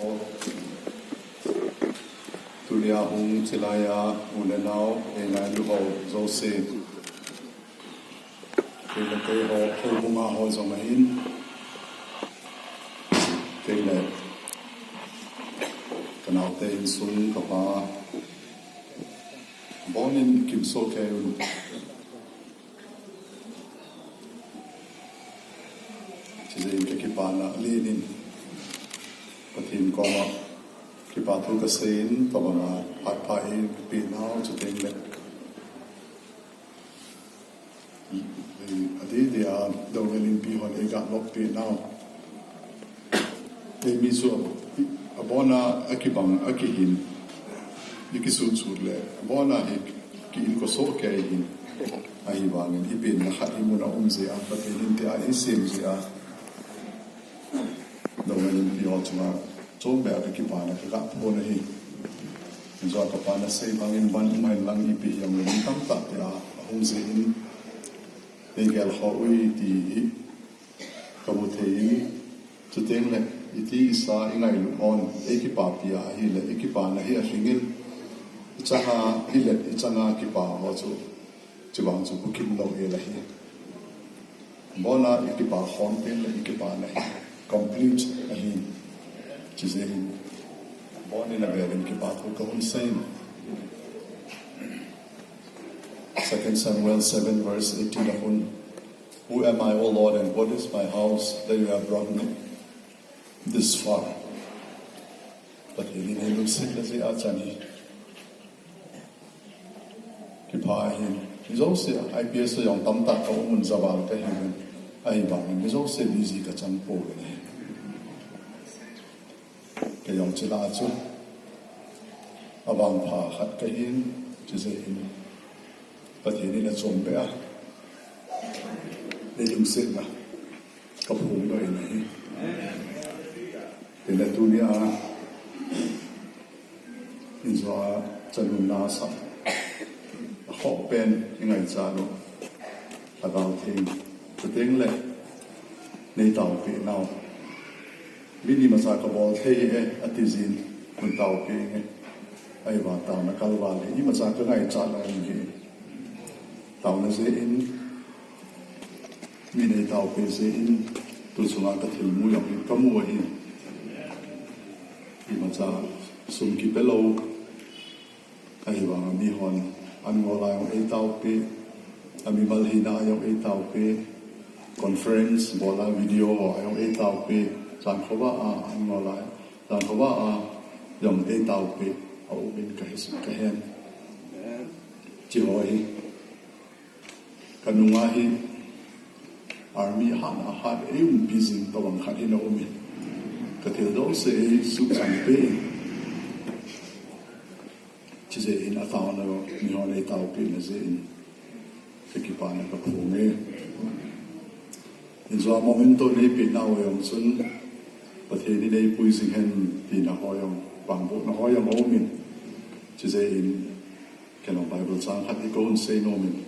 o tulia hung chilaya unanao engai lu ho zose kele ke ho bunga ho zomahin kele kanau te in sung kapa bonin kim so ke chizin ke kipana linin patin koma kipatu kasin pamama hat pai pinao chuting le adi dia dawelin pi hon ega lok pinao e miso abona akibang akihin ikisun surle abona hik ki in ko so ke hin ai wangin ibin na khat imuna umze a patin te a isim ze a dawelin pi hotma so ba ki pana ka po na hi zo ka pana sei bangin ban mai lang ipi yang lum tam ta ya umze in engel khawi ti kamuthein chuting le iti isa ingai lu on ekipapia hi le ekipana hi a hringil chaha hi le changa kipa ho chu chiwang chu bukim lo e la hi bona ekipa khon pen le ekipana hi complete a hi chizein bona na velen kipa ko ko same 2 Samuel 7 verse 18 Who am I, O Lord, and what is my house that you have brought me this far? But he didn't look sick as he achani. Kipahin. He's also IPS yung tamtak ka umun zawal ka himan. Ay bangin. He's also busy ka chan po. Kayong sila aso. Abang pahat kahin. Chisahin. But he didn't zombe ah. Yung sit na. Kapung ba yun Tinatunia inzwa chanun nasa hok pen ingai chalo lagaw thing tuting le nei tau pi now mini masa ka bol thei atizin kun tau pi nge ai wa tau na kalwa le ni masa ka ngai chalo nge tau na se in mini tau pi se in tu sunga ka thil mu yong ka mu hi imacha sumki pelo ai wa mi hon an ngola yung etau pe ami malhina yung etau pe conference bola video ho yung etau pe san khoba an ngola san khoba yung etau pe au bin ka hisu ka hen chi hoi kanunga hi army han ahat eum busy tawang khatina umin katil do se su sampe chise in atana ni hone tau pin ze in ekipana ka phunge in zo momento ni pin na oyong sun patheni nei puising hen pin na hoyong bangbo na hoyong omin chise in kano bible sang hat ikon say no min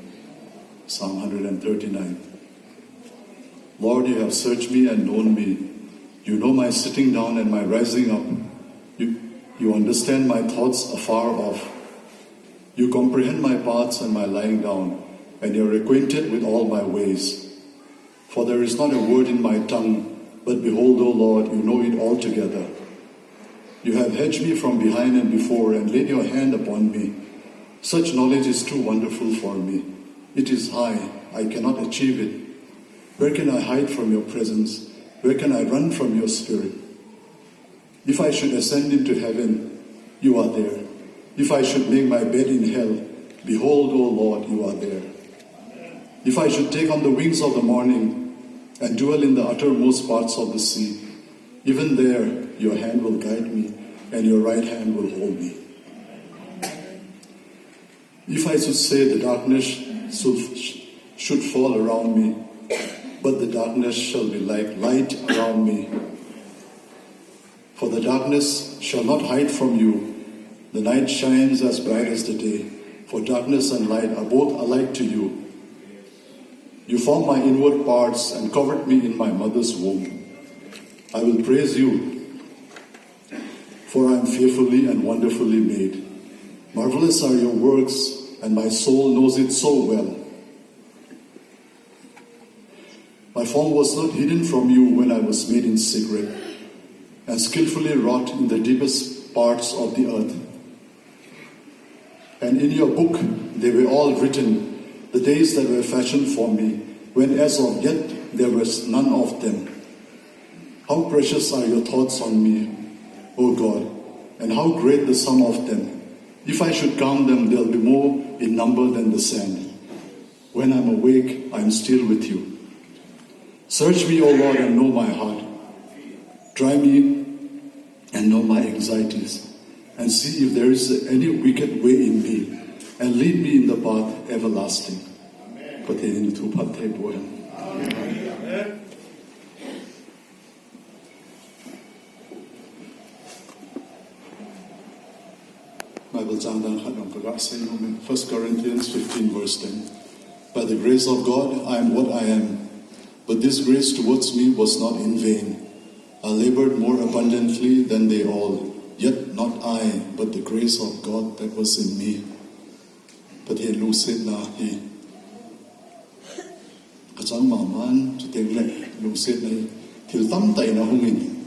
Psalm 139 Lord, you have searched me and known me. You know my sitting down and my rising up. You understand my thoughts afar off. You comprehend my paths and my lying down, and you are acquainted with all my ways. For there is not a word in my tongue, but behold, O Lord, you know it altogether. You have hedged me from behind and before, and laid your hand upon me. Such knowledge is too wonderful for me. It is high, I cannot achieve it. Where can I hide from your presence? Where can I run from your spirit? If I should ascend into heaven, you are there. If I should make my bed in hell, behold, O Lord, you are there. If I should take on the wings of the morning and dwell in the uttermost parts of the sea, even there your hand will guide me and your right hand will hold me. If I should say the darkness should fall around me, but the darkness shall be like light around me. For the darkness shall not hide from you. The night shines as bright as the day, for darkness and light are both alike to you. You formed my inward parts and covered me in my mother's womb. I will praise you For I am fearfully and wonderfully made. Marvelous are your works, and my soul knows it so well. My form was not hidden from you when I was made in secret, and skillfully wrought in the deepest parts of the earth. And in your book they were all written, the days that were fashioned for me, when as of yet there was none of them. How precious are your thoughts on me, O God, and how great the sum of them. If I should count them, they'll be more in number than the sand. When I'm awake, I'm still with you. Search me, O Lord, and know my heart. Try me and know my anxieties, and see if there is any wicked way in me, and lead me in the path everlasting. Amen. Bible 1 Corinthians 15 verse 10. By the grace of God, I am what I am, but this grace towards me was not in vain. I labored more abundantly than they all, yet not I, but the grace of God that was in me. But he lucid na he. Kachang maman to take like lucid na till tamtay na humin.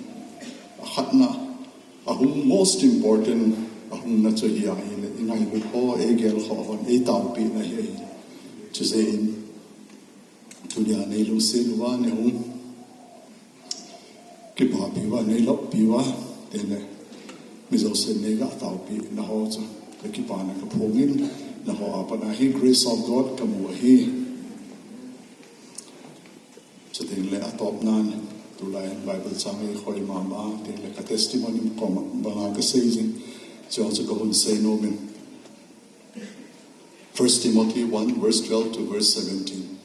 Ahat na ahung most important ahung na chahiyain inay ko egel khon e tawpi na hi chisein tunya nei lucid wa ne hung ki ba bi wa nei lop bi wa tene mizo se nei ga tawpi na ho cha ki pa na ka phongin na ho apa na hi grace of God kamu hi chatin le atop nan tulai Bible changi khoi mama te le ka testimony ko ba ka season so also go and say no man. 1 Timothy 1 verse 12 to verse 17.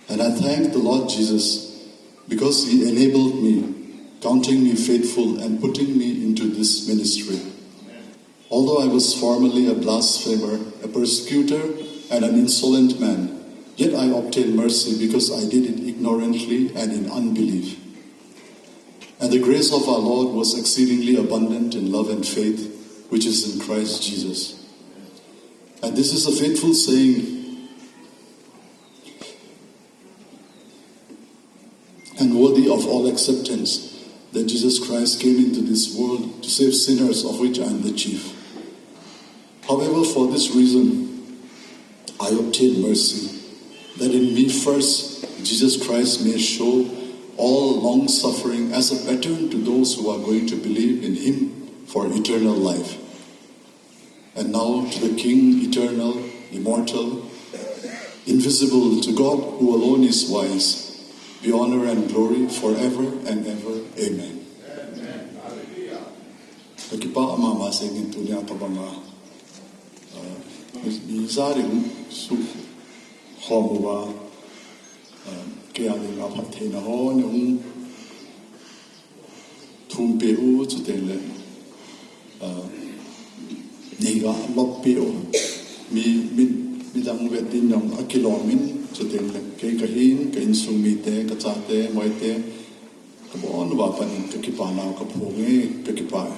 And I thank the Lord Jesus because he enabled me, counting me faithful and putting me into this ministry. Although I was formerly a blasphemer, a persecutor, and an insolent man, yet I obtained mercy because I did it ignorantly and in unbelief. And the grace of our Lord was exceedingly abundant in love and faith, which is in Christ Jesus. And this is a faithful saying and worthy of all acceptance, that Jesus Christ came into this world to save sinners, of which I am the chief. However, for this reason, I obtained mercy, that in me first Jesus Christ may show all long-suffering as a pattern to those who are going to believe in him for eternal life. And now to the King, eternal, immortal, invisible, to God who alone is wise, be honor and glory forever and ever. Amen. Kakipa amama singin tunya tabanga mizaring su homuwa kaya ling apathena ho yung tumpeu chutele niga loppeo mi dang vetin yung akilomin chutele kay kahin kain sumite kachate moite kabon wapan kakipana kapungi kakipa